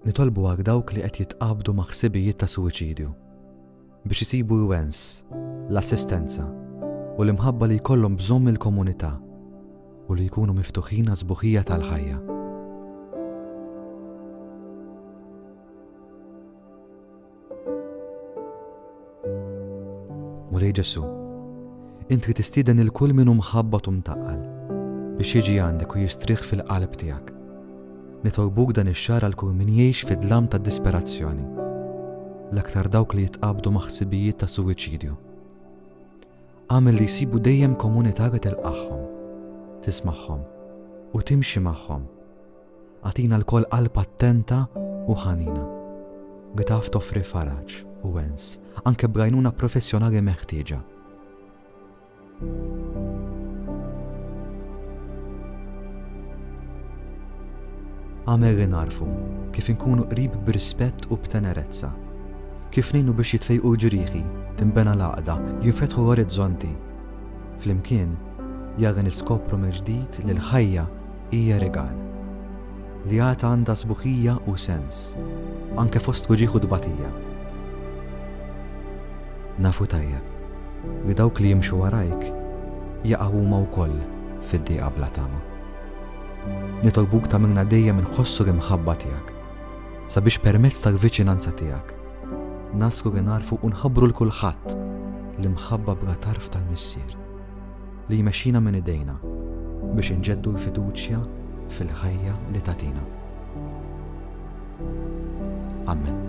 Nitolbu għal dawk li qed jitqabdu ma' ħsibijiet ta' suwiċidju biex isibu l-wens, l-assistenza u l-imħabba li jkollhom bżonn il-komunità u li jkunu miftuħin għas-sbuħija tal-ħajja. Mulej Ġesu, inti tistieden il-kull min hu mħabbat u mtaqqal biex jiġi għandek u jistrieħ fil-qalb tiegħek. Nitolbuk dan ix-xahar għal kull min jgħix fid-dlam tad-disperazzjoni, l-aktar dawk li jitqabdu ma' ħsibijiet ta' suwiċidju. Għamel li jsibu dejjem komunità li tilqahom, tismagħhom u timxi magħhom. Għatina l-koll qalb attenta u ħanina li taf toffri faraġ u wens anke b'għajnuna professjonali meħtieġa. Għamel li narfu kif inkunu qrib b'rispett u b'tenerezza, kif ngħinu biex jitfejqu ġrieħi, tinbena l-għaqda, jinfetħu orizzonti. Flimkien jagħna niskopru mill-ġdid li l-ħajja hija regal li għata għandha sbuħija u sens, anke fost ġieħu dbatija. Nafu tajjeb li dawk li jimxu warajk jaqgħu huma wkoll fid-dieqa bla tama. Nitolbuk tagħmilna dejjem inħossu l-imħabba tiegħek sabiex permezz tal-viċinanza tiegħek naslu li narfu u nħabbru l-kulħadd l-imħabba bla tarf tal-missier li jmexxina minn idejna biex inġeddu l-fiduċja fil-ħajja li tagħtina. Amen.